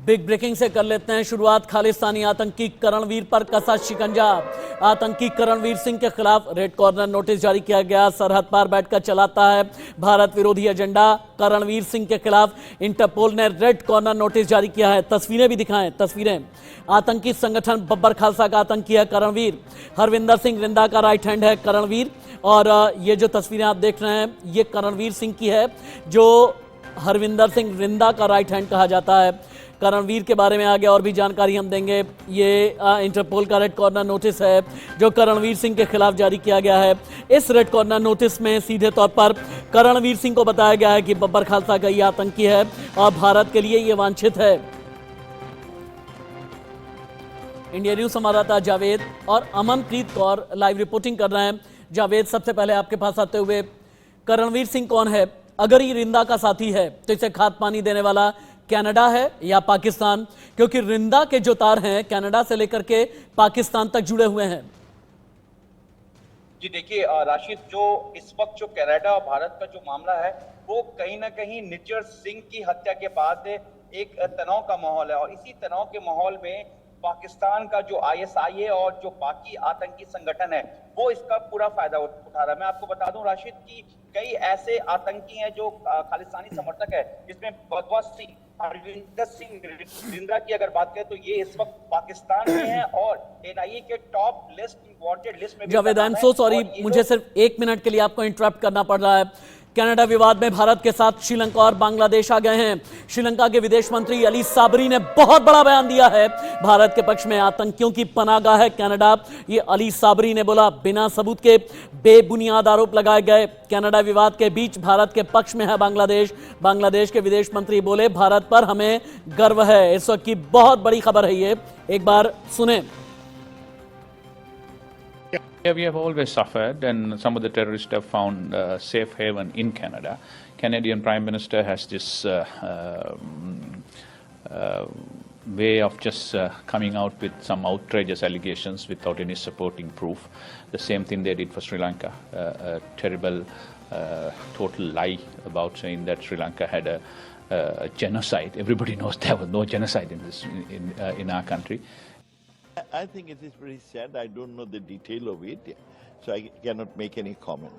Big breaking से कर लेते हैं शुरुआत। खालिस्तानी आतंकी करणवीर पर कसा शिकंजा। आतंकी करणवीर सिंह के खिलाफ रेड कॉर्नर नोटिस जारी किया गया। सरहद पार बैठकर चलाता है भारत विरोधी एजेंडा। करणवीर सिंह के खिलाफ इंटरपोल ने रेड कॉर्नर नोटिस जारी किया है। तस्वीरें भी दिखाएं, तस्वीरें। आतंकी संगठन बब्बर खालसा का आतंकी है करणवीर। हरविंदर सिंह रिंदा का राइट हैंड है करणवीर। और ये जो तस्वीरें आप देख रहे हैं ये करणवीर सिंह की है, जो हरविंदर सिंह रिंदा का राइट हैंड कहा जाता है। करणवीर के बारे में आगे और भी जानकारी हम देंगे। ये इंटरपोल का रेड कॉर्नर नोटिस है जो करणवीर सिंह के खिलाफ जारी किया गया है। इस रेड कॉर्नर नोटिस में सीधे तौर पर करणवीर सिंह को बताया गया है कि बब्बर खालसा का ये आतंकी है और भारत के लिए ये वांछित है। इंडिया न्यूज संवाददाता जावेद और अमनप्रीत कौर लाइव रिपोर्टिंग कर रहे हैं। जावेद, सबसे पहले आपके पास आते हुए, करणवीर सिंह कौन है? अगर ये रिंदा का साथी है तो इसे खाद पानी देने वाला कनाडा है या पाकिस्तान? क्योंकि रिंदा के जो तार हैं कनाडा से लेकर के पाकिस्तान तक जुड़े हुए हैं। जी देखिए राशिद, जो इस वक्त जो कनाडा और भारत का जो मामला है वो कहीं ना कहीं निज्जर सिंह की हत्या के बाद एक तनाव का माहौल है। और इसी तनाव के माहौल में पाकिस्तान का जो आईएसआई है और जो बाकी आतंकी संगठन है वो इसका पूरा फायदा उठा रहा है। मैं आपको बता दूं राशिद कि कई ऐसे आतंकी हैं जो खालिस्तानी समर्थक है, जिसमें भगवत सिंह, हरविंदर सिंह रिंदा की अगर बात करें तो ये इस वक्त पाकिस्तान में है और एनआईए के टॉप लिस्ट, वांटेड लिस्ट में। Javed, I am so sorry, मुझे सिर्फ 1 मिनट के लिए आपको इंटरप्ट करना पड़ रहा है। कनाडा विवाद में भारत के साथ श्रीलंका और बांग्लादेश आ गए हैं। श्रीलंका के विदेश मंत्री अली साबरी ने बहुत बड़ा बयान दिया है। भारत के पक्ष में आतंकियों की पनाहगाह है कनाडा, ये अली साबरी ने बोला। बिना सबूत के बेबुनियाद आरोप लगाए गए। कनाडा विवाद के बीच भारत के पक्ष में है बांग्लादेश। बांग्लादेश के विदेश मंत्री बोले, भारत पर हमें गर्व है। इस वक्त की बहुत बड़ी खबर है ये, एक बार सुने। Yeah, we have always suffered, and some of the terrorists have found safe haven in Canada. Canadian Prime Minister has this way of just coming out with some outrageous allegations without any supporting proof. The same thing they did for Sri Lanka. A terrible, total lie about saying that Sri Lanka had a genocide. Everybody knows there was no genocide in our country. I think it is very sad. I don't know the detail of it, so I cannot make any comment.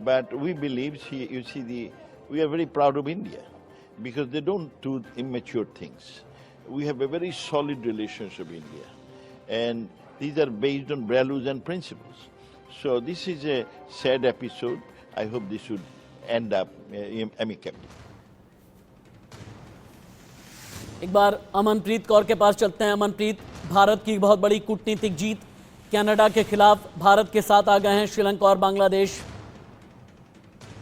But we believe, you see, we are very proud of India because they don't do immature things. We have a very solid relationship with India, and these are based on values and principles. So this is a sad episode. I hope this should end up amicably. एक बार अमनप्रीत कौर के पास चलते हैं। अमनप्रीत, भारत की बहुत बड़ी कूटनीतिक जीत, Canada के खिलाफ भारत के साथ आ गए हैं श्रीलंका और बांग्लादेश।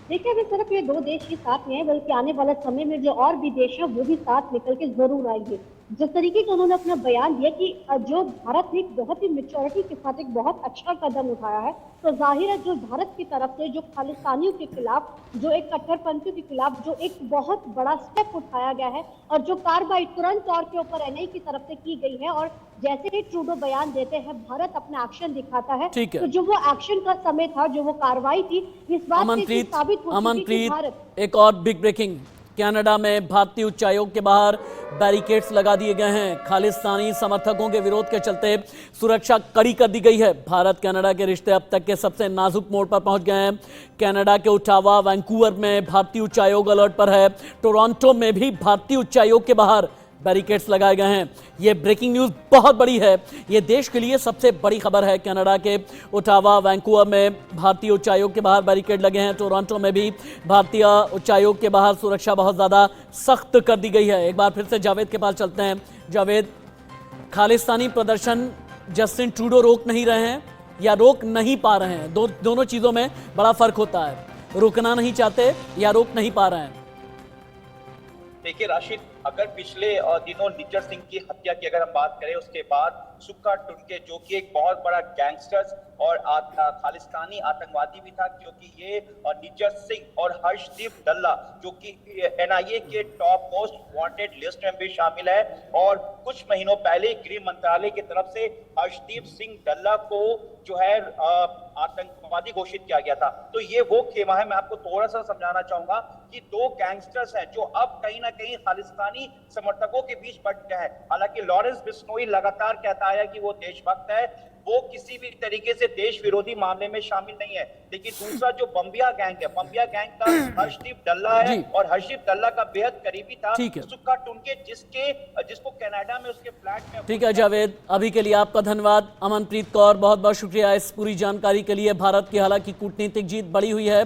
देखिए, अभी सिर्फ ये 2 देश ही साथ में है, बल्कि आने वाले समय में जो और भी देश है वो भी साथ निकल के जरूर आएंगे। जिस तरीके का उन्होंने अपना बयान दिया कि जो भारत ने एक बहुत ही मैच्योरिटी के साथ एक बहुत अच्छा कदम उठाया है, तो जाहिर है जो भारत की तरफ से जो खालिस्तानियों के खिलाफ, जो एक कट्टरपंथियों के खिलाफ जो एक बहुत बड़ा स्टेप उठाया गया है और जो कार्रवाई तुरंत तौर के ऊपर एनआईए की तरफ से की गई है, और जैसे ही ट्रूडो बयान देते हैं भारत अपना एक्शन दिखाता है, तो जो वो एक्शन का समय था, जो वो कार्रवाई थी, इस बात से साबित होती है कि भारत। एक और बिग ब्रेकिंग, कनाडा में भारतीय उच्चायोग के बाहर बैरिकेड्स लगा दिए गए हैं। खालिस्तानी समर्थकों के विरोध के चलते सुरक्षा कड़ी कर दी गई है। भारत कनाडा के रिश्ते अब तक के सबसे नाजुक मोड़ पर पहुंच गए हैं। कनाडा के ओटावा, वैंकूवर में भारतीय उच्चायोग अलर्ट पर है। टोरंटो में भी भारतीय उच्चायोग के बाहर बैरिकेड्स लगाए गए हैं। ये ब्रेकिंग न्यूज़ बहुत बड़ी है, ये देश के लिए सबसे बड़ी खबर है। कनाडा के ओटावा, वैंकूवर में भारतीय उच्चायोग के बाहर बैरिकेड लगे हैं। टोरंटो में भी भारतीय उच्चायोग के बाहर सुरक्षा बहुत ज़्यादा सख्त कर दी गई है। एक बार फिर से जावेद के पास चलते हैं। जावेद, खालिस्तानी प्रदर्शन जस्टिन ट्रूडो रोक नहीं रहे हैं या रोक नहीं पा रहे हैं? दोनों चीज़ों में बड़ा फर्क होता है। रुकना नहीं चाहते या रोक नहीं पा रहे हैं? देखिए राशिद, अगर पिछले दिनों निज्जर सिंह की हत्या की अगर हम बात करें, उसके बाद सुक्का टुनके, जो कि एक बहुत बड़ा गैंगस्टर्स और खालिस्तानी आतंकवादी भी था, क्योंकि ये निजर सिंह और हर्षदीप डल्ला जो कि एनआईए के टॉप मोस्ट वांटेड लिस्ट में भी शामिल है। और कुछ महीनों पहले गृह मंत्रालय की तरफ से हर्षदीप सिंह डल्ला को जो है आतंकवादी घोषित किया गया था। तो ये वो खेमा है। मैं आपको थोड़ा सा समझाना चाहूंगा कि दो गैंगस्टर्स हैं जो अब कहीं ना कहीं खालिस्तानी समर्थकों के बीच बट गए हैं। हालांकि लॉरेंस बिश्नोई लगातार कहता है कि वो देशभक्त है, वो किसी भी तरीके से देश विरोधी मामले में शामिल नहीं है। लेकिन दूसरा जो बम्बिया गैंग है, बम्बिया गैंग का हर्षदीप डल्ला है और हर्षदीप डल्ला का बेहद करीबी था सुक्का टुनके, जिसको कनाडा में उसके फ्लैट में। ठीक है जावेद, अभी के लिए आपका धन्यवाद। अमनप्रीत कौर, बहुत बहुत शुक्रिया इस पूरी जानकारी के लिए। भारत की हालांकि कूटनीतिक जीत बड़ी हुई है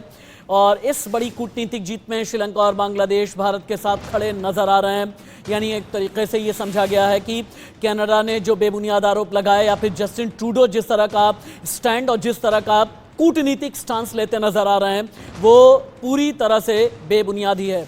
और इस बड़ी कूटनीतिक जीत में श्रीलंका और बांग्लादेश भारत के साथ खड़े नजर आ रहे हैं। यानी एक तरीके से ये समझा गया है कि कनाडा ने जो बेबुनियाद आरोप लगाए या फिर जस्टिन ट्रूडो जिस तरह का स्टैंड और जिस तरह का कूटनीतिक स्टांस लेते नजर आ रहे हैं वो पूरी तरह से बेबुनियाद ही है।